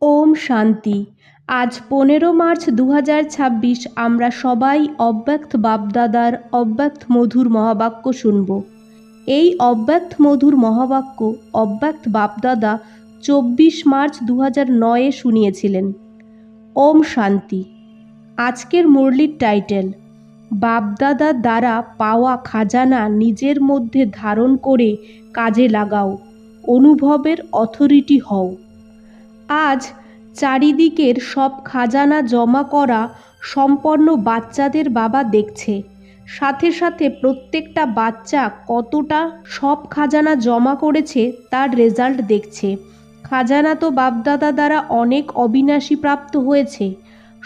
ওম শান্তি। আজ 15 মার্চ 2026 আমরা সবাই অব্যক্ত বাপদাদার অব্যক্ত মধুর মহাবাক্য শুনব। এই অব্যক্ত মধুর মহাবাক্য অব্যক্ত বাপদাদা 24 মার্চ 2009 শুনিয়েছিলেন। ওম শান্তি। আজকের মুরলির টাইটেল, বাপদাদার দ্বারা পাওয়া খাজানা নিজের মধ্যে ধারণ করে কাজে লাগাও, অনুভবের অথরিটি হও। আজ চারিদিকের সব খাজানা জমা করা সম্পন্ন বাচ্চাদের বাবা দেখছে, সাথে সাথে প্রত্যেকটা বাচ্চা কতটা সব খাজানা জমা করেছে তার রেজাল্ট দেখছে। খাজানা তো বাপদাদা দ্বারা অনেক অবিনাশী প্রাপ্ত হয়েছে।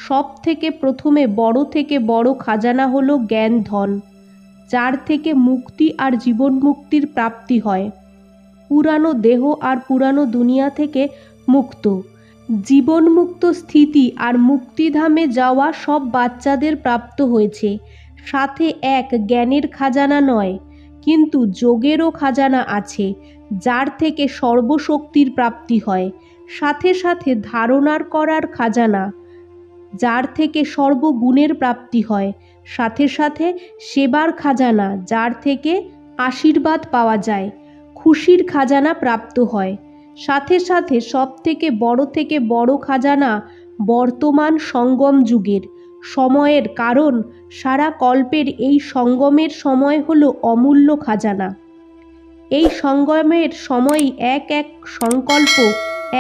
সব থেকে প্রথমে বড় খাজানা হলো জ্ঞান ধন, যার থেকে মুক্তি আর জীবন মুক্তির প্রাপ্তি হয়। পুরানো দেহ আর পুরানো দুনিয়া থেকে মুক্ত, জীবন মুক্ত স্থিতি আর মুক্তিধামে যাওয়া সব বাচ্চাদের প্রাপ্ত হয়েছে। সাথে এক জ্ঞানের খাজানা নয়, কিন্তু যোগেরও খাজানা আছে, যার থেকে সর্বশক্তির প্রাপ্তি হয়। সাথে সাথে ধারণার করার খাজানা, যার থেকে সর্বগুণের প্রাপ্তি হয়। সাথে সাথে সেবার খাজানা, যার থেকে আশীর্বাদ পাওয়া যায়, খুশির খাজানা প্রাপ্ত হয়। সাথে সাথে সব থেকে বড় খাজানা বর্তমান সঙ্গম যুগের সময়ের, কারণ সারা কল্পের এই সঙ্গমের সময় হলো অমূল্য খাজানা। এই সঙ্গমের সময় এক এক সংকল্প,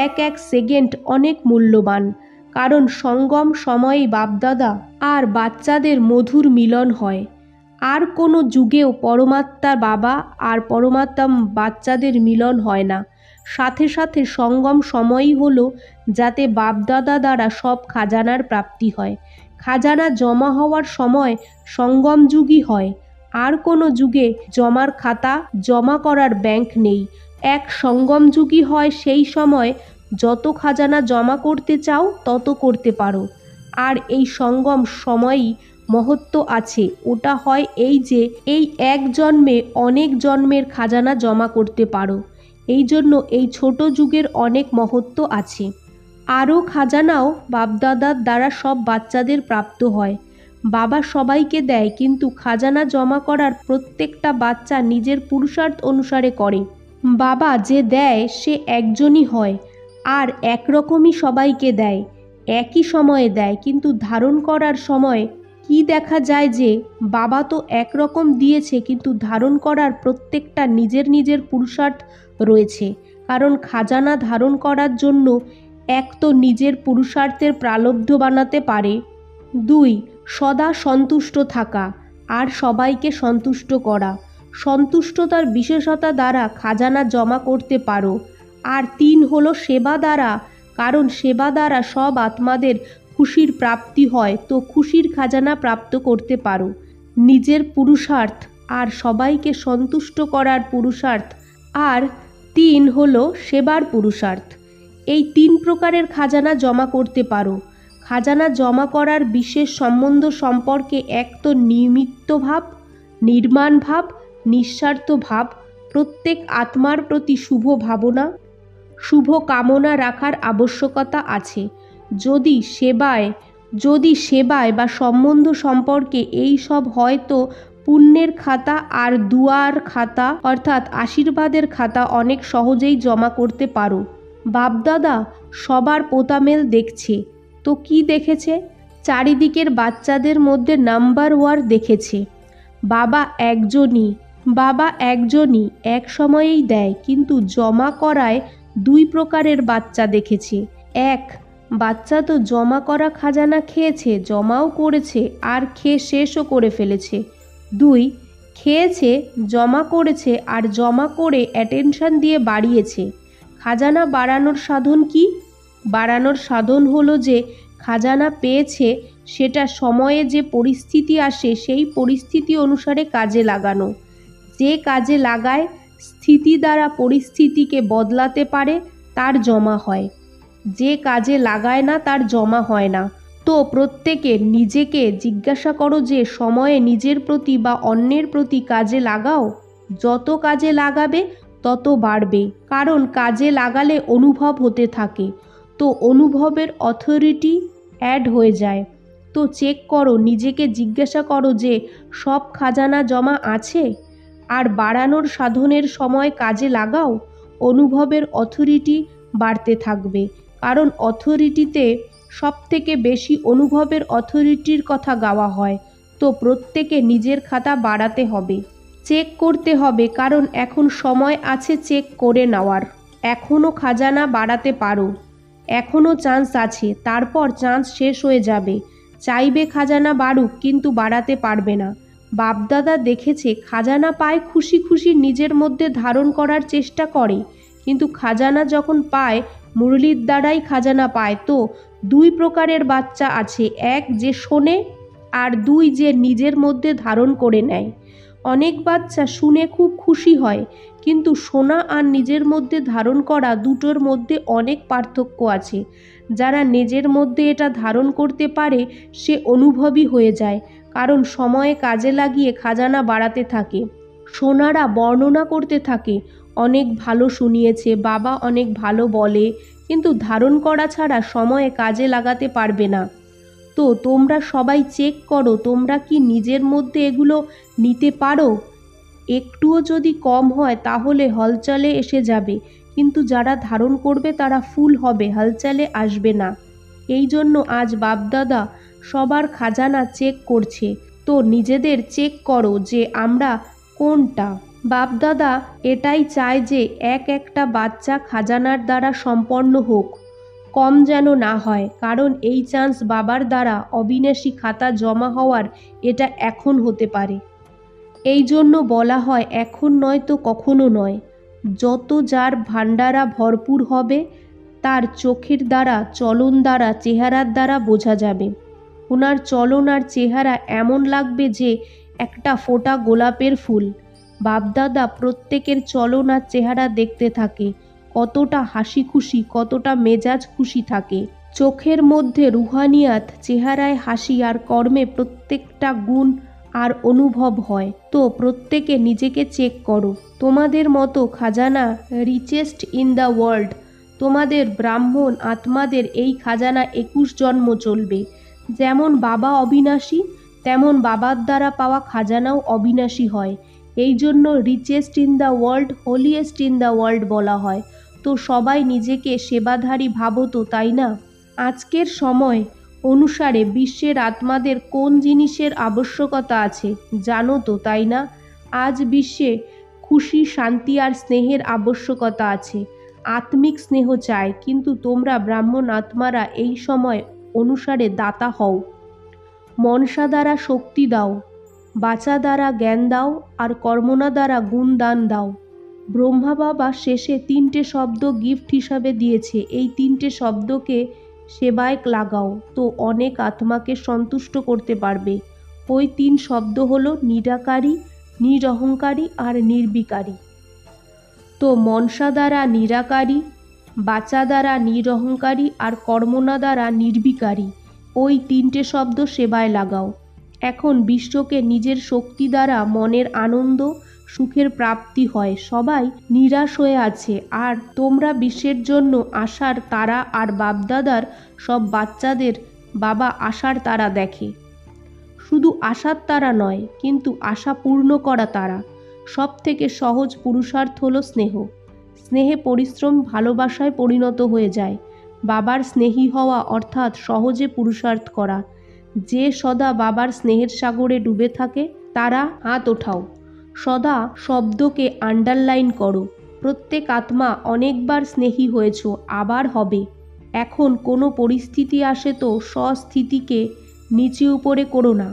এক এক সেকেন্ড অনেক মূল্যবান, কারণ সঙ্গম সময়ে বাপদাদা আর বাচ্চাদের মধুর মিলন হয়। আর কোনো যুগেও পরমাত্মা বাবা আর পরমাত্মা বাচ্চাদের মিলন হয় না। সাথে সাথে সঙ্গম সময়ই হলো যাতে বাপদাদা দ্বারা সব খাজানার প্রাপ্তি হয়। খাজানা জমা হওয়ার সময় সঙ্গম যুগই হয়। আর কোনো যুগে জমার খাতা জমা করার ব্যাংক নেই। এক সঙ্গম যুগই হয়, সেই সময় যত খাজানা জমা করতে চাও তত করতে পারো। আর এই সঙ্গম সময়ই মহত্ব আছে। ওটা হয় এই যে এই এক জন্মে অনেক জন্মের খাজানা জমা করতে পারো। এই জন্য এই ছোট যুগের অনেক মহত্ব আছে। আরও খাজানাও বাপদাদার দ্বারা সব বাচ্চাদের প্রাপ্ত হয়। বাবা সবাইকে দেয়, কিন্তু খাজানা জমা করার প্রত্যেকটা বাচ্চা নিজের পুরুষার্থ অনুসারে করে। বাবা যে দেয় সে একজনই হয় আর একরকমই সবাইকে দেয়, একই সময়ে দেয়, কিন্তু ধারণ করার সময় কি দেখা যায় যে বাবা তো একরকম দিয়েছে, কিন্তু ধারণ করার প্রত্যেকটা নিজের নিজের পুরুষার্থ রয়েছে। কারণ খাজানা ধারণ করার জন্য এক তো নিজের পুরুষার্থের প্রালব্ধ বানাতে পারে, দুই সদা সন্তুষ্ট থাকা আর সবাইকে সন্তুষ্ট করা। সন্তুষ্টতার বিশেষতা দ্বারা খাজানা জমা করতে পারো। আর তিন হলো সেবা দ্বারা, কারণ সেবা দ্বারা সব আত্মাদের খুশির প্রাপ্তি হয়, তো খুশির খাজানা প্রাপ্ত করতে পারো। নিজের পুরুষার্থ আর সবাইকে সন্তুষ্ট করার পুরুষার্থ, আর তিন হলো সেবার পুরুষার্থ। এই তিন প্রকারের খাজানা জমা করতে পারো। খাজানা জমা করার বিশেষ সম্বন্ধ সম্পর্কে এক তো নিমিত্ত ভাব, নির্মাণ ভাব, নিঃস্বার্থ ভাব, প্রত্যেক আত্মার প্রতি শুভ ভাবনা, শুভ কামনা রাখার আবশ্যকতা আছে। যদি সেবায় বা সম্বন্ধ সম্পর্কে এই সব হয়, তো পুণ্যের খাতা আর দুয়ার খাতা অর্থাৎ আশীর্বাদের খাতা অনেক সহজেই জমা করতে পারো। বাপদাদা সবার পোতামেল দেখছে, তো কি দেখেছে? চারিদিকের বাচ্চাদের মধ্যে নাম্বার ওয়ার দেখেছে। বাবা একজনই এক সময়েই দেয়, কিন্তু জমা করায় দুই প্রকারের বাচ্চা দেখেছে। এক বাচ্চা তো জমা করা খাজানা খেয়েছে, জমাও করেছে আর খেয়ে শেষও করে ফেলেছে। দুই খেয়েছে, জমা করেছে আর জমা করে অ্যাটেনশন দিয়ে বাড়িয়েছে। খাজানা বাড়ানোর সাধন কি? বাড়ানোর সাধন হলো যে খাজানা পেয়েছে সেটা সময়ে যে পরিস্থিতি আসে সেই পরিস্থিতি অনুসারে কাজে লাগানো। যে কাজে লাগায় স্থিতি দ্বারা পরিস্থিতিকে বদলাতে পারে তার জমা হয়, যে কাজে লাগায় না তার জমা হয় না। তো প্রত্যেকে নিজেকে জিজ্ঞাসা করো যে সময়ে নিজের প্রতি বা অন্যের প্রতি কাজে লাগাও। যত কাজে লাগাবে তত বাড়বে, কারণ কাজে লাগালে অনুভব হতে থাকে। তো অনুভবের অথরিটি অ্যাড হয়ে যায়। তো চেক করো, নিজেকে জিজ্ঞাসা করো যে সব খাজানা জমা আছে, আর বাড়ানোর সাধনের সময় কাজে লাগাও। অনুভবের অথরিটি বাড়তে থাকবে, কারণ অথরিটিতে সবথেকে বেশি অনুভবের অথরিটির কথা গাওয়া হয়। তো প্রত্যেকে নিজের খাতা বাড়াতে হবে, চেক করতে হবে, কারণ এখন সময় আছে চেক করে নেওয়ার। এখনও খাজানা বাড়াতে পারো, এখনও চান্স আছে, তারপর চান্স শেষ হয়ে যাবে। চাইবে খাজানা বাড়ুক কিন্তু বাড়াতে পারবে না। বাপদাদা দেখেছে খাজানা পায় খুশি খুশি নিজের মধ্যে ধারণ করার চেষ্টা করে, কিন্তু খাজানা যখন পায় মুরলির দ্বারাই খাজানা পায়। তো দুই প্রকারের বাচ্চা আছে, এক যে শোনে আর দুই যে নিজের মধ্যে ধারণ করে নেয়। অনেক বাচ্চা শুনে খুব খুশি হয়, কিন্তু শোনা আর নিজের মধ্যে ধারণ করা দুটোর মধ্যে অনেক পার্থক্য আছে। যারা নিজের মধ্যে এটা ধারণ করতে পারে সে অনুভবী হয়ে যায়, কারণ সময়ে কাজে লাগিয়ে খাজানা বাড়াতে থাকে। শোনারা বর্ণনা করতে থাকে, অনেক ভালো শুনিয়েছে বাবা, অনেক ভালো বলে, কিন্তু ধারণ করা ছাড়া সময়ে কাজে লাগাতে পারবে না। তো তোমরা সবাই চেক করো, তোমরা কি নিজের মধ্যে এগুলো নিতে পারো? একটুও যদি কম হয় তাহলে হলচলে এসে যাবে, কিন্তু যারা ধারণ করবে তারা ফুল হবে, হলচলে আসবে না। এই জন্য আজ বাপদাদা সবার খাজানা চেক করছে। তো নিজেদের চেক করো যে আমরা কোনটা। বাপদাদা এটাই চায় যে একটা বাচ্চা খাজানার দ্বারা সম্পন্ন হোক, কম যেন না হয়, কারণ এই চান্স বাবার দ্বারা অবিনাশী খাতা জমা হওয়ার এটা এখন হতে পারে। এই জন্য বলা হয় এখন নয় তো কখনো নয়। যত যার ভান্ডারা ভরপুর হবে তার চোখের দ্বারা, চলন দ্বারা, চেহারার দ্বারা বোঝা যাবে। ওনার চলন আর চেহারা এমন লাগবে যে একটা ফোঁটা গোলাপের ফুল। বাপদাদা প্রত্যেকের চলন আর চেহারা দেখতে থাকে, কতটা হাসি খুশি, কতটা মেজাজ খুশি থাকে। চোখের মধ্যে রুহানিয়াত, চেহারায় হাসি আর কর্মে প্রত্যেকটা গুণ আর অনুভব হয়। তো প্রত্যেকে নিজেকে চেক করো, তোমাদের মতো খাজানা রিচেস্ট ইন দ্য ওয়ার্ল্ড। তোমাদের ব্রাহ্মণ আত্মাদের এই খাজানা 21 জন্ম চলবে। যেমন বাবা অবিনাশী, তেমন বাবার দ্বারা পাওয়া খাজানাও অবিনাশী হয়। এই জন্য richest in the world, holiest in the world বলা হয়। তো সবাই নিজেকে সেবাধারী ভাবো তো, তাই না? আজকের সময় অনুসারে বিশ্বের আত্মাদের কোন জিনিসের আবশ্যকতা আছে জানো তো, তাই না? আজ বিশ্বে খুশি, শান্তি আর স্নেহের আবশ্যকতা আছে। আত্মিক স্নেহ চায়, কিন্তু তোমরা ব্রাহ্মণ আত্মারা এই সময় অনুসারে দাতা হও। মনসা দ্বারা শক্তি দাও, বাচা দ্বারা জ্ঞান দাও, আর কর্মনা দ্বারা গুণ দান দাও। ব্রহ্মা বাবা শেষে 3টে শব্দ গিফট হিসাবে দিয়েছে, এই 3টে শব্দকে সেবায় লাগাও, তো অনেক আত্মাকে সন্তুষ্ট করতে পারবে। ওই 3 শব্দ হলো নিরাকারী, নিরহংকারী আর নির্বিকারী। তো মনসা দ্বারা নিরাকারী, বাচা দ্বারা নিরহংকারী আর কর্মনা দ্বারা নির্বিকারী, ওই 3টে শব্দ সেবায় লাগাও। এখন বিশ্বকে নিজের শক্তি দ্বারা মনের আনন্দ, সুখের প্রাপ্তি হয়। সবাই নিরাশ হয়ে আছে, আর তোমরা বিশ্বের জন্য আশার তারা, আর বাপদাদার সব বাচ্চাদের বাবা আশার তারা দেখে। শুধু আশার তারা নয়, কিন্তু আশা পূর্ণ করা তারা। সব থেকে সহজ পুরুষার্থ হলো স্নেহ। স্নেহে পরিশ্রম ভালোবাসায় পরিণত হয়ে যায়। বাবার স্নেহী হওয়া অর্থাৎ সহজে পুরুষার্থ করা। যে সদা বাবার স্নেহের সাগরে ডুবে থাকে তারা হাত ওঠাও। সদা শব্দকে আন্ডারলাইন করো। প্রত্যেক আত্মা অনেকবার স্নেহী হয়েছ, আবার হবে। এখন কোনো পরিস্থিতি আসে তো স্বস্থিতিকে নিচে উপরে করো না।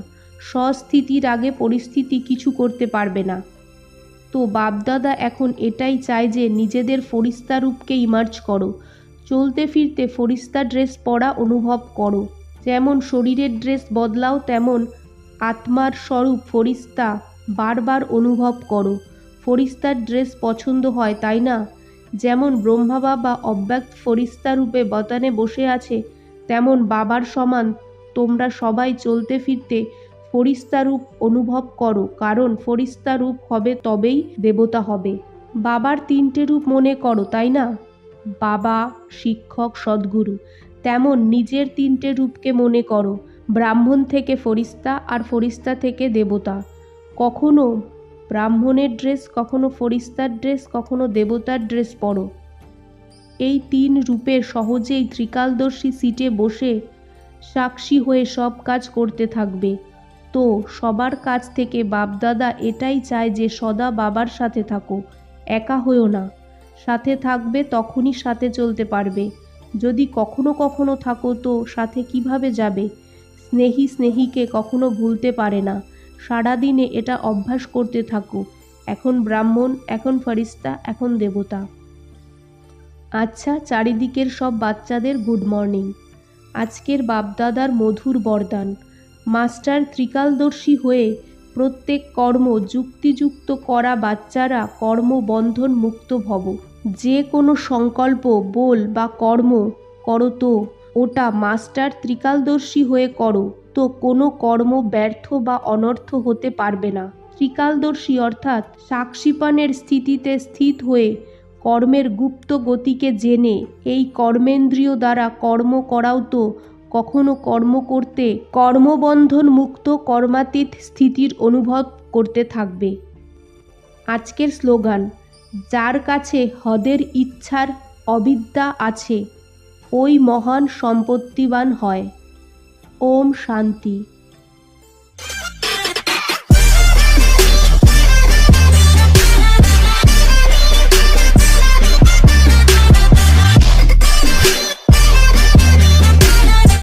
স্বস্থিতির আগে পরিস্থিতি কিছু করতে পারবে না। তো বাপদাদা এখন এটাই চায় যে নিজেদের ফরিস্তা রূপকে ইমার্জ করো। চলতে ফিরতে ফরিস্তা ড্রেস পরা অনুভব করো। যেমন শরীরের ড্রেস বদলাও, তেমন আত্মার স্বরূপ ফরিস্তা বারবার অনুভব করো। ফরিস্তার ড্রেস পছন্দ হয়, তাই না? যেমন ব্রহ্মা বাবা অব্যক্ত ফরিস্তা রূপে বতানে বসে আছে, তেমন বাবার সমান তোমরা সবাই চলতে ফিরতে ফরিস্তা রূপ অনুভব করো, কারণ ফরিস্তা রূপ হবে তবেই দেবতা হবে। বাবার 3টে রূপ মনে করো, তাই না? বাবা, শিক্ষক, সদ্গুরু, তেমন নিজের তিনটে রূপকে মনে করো। ব্রাহ্মণ থেকে ফরিস্তা আর ফরিস্তা থেকে দেবতা। কখনো ব্রাহ্মণের ড্রেস, কখনো ফরিস্তার ড্রেস, কখনো দেবতার ড্রেস পরো। এই তিন রূপের সহজেই ত্রিকালদর্শী সিটে বসে সাক্ষী হয়ে সব কাজ করতে থাকবে। তো সবার কাছ থেকে বাপদাদা এটাই চায় যে সদা বাবার সাথে থাকো, একা হয়েও না। সাথে থাকবে তখনই সাথে চলতে পারবে। যদি কখনো কখনো থাকো তো সাথে কিভাবে যাবে? স্নেহী স্নেহীকে কখনো ভুলতে পারে না। সারাদিনে এটা অভ্যাস করতে থাকো। এখন ব্রাহ্মণ, এখন ফরিস্তা, এখন দেবতা। আচ্ছা, চারিদিকের সব বাচ্চাদের গুড মর্নিং। আজকের বাপদাদার মধুর বরদান, মাস্টার ত্রিকালদর্শী হয়ে প্রত্যেক কর্ম যুক্তিযুক্ত করা বাচ্চারা কর্মবন্ধন মুক্ত ভব। যে কোনো সংকল্প, বল বা কর্ম করো তো ওটা মাস্টার ত্রিকালদর্শী হয়ে করো, তো কোনো কর্ম ব্যর্থ বা অনর্থ হতে পারবে না। ত্রিকালদর্শী অর্থাৎ সাক্ষীপানের স্থিতিতে স্থিত হয়ে কর্মের গুপ্ত গতিকে জেনে এই কর্মেন্দ্রিয় দ্বারা কর্ম করাও তো কখনো কর্ম করতে কর্মবন্ধন মুক্ত কর্মাতীত স্থিতির অনুভব করতে থাকবে। আজকের স্লোগান, যার কাছে হদের ইচ্ছার অবিদ্যা আছে ওই মহান সম্পত্তিবান হয়। ওম শান্তি।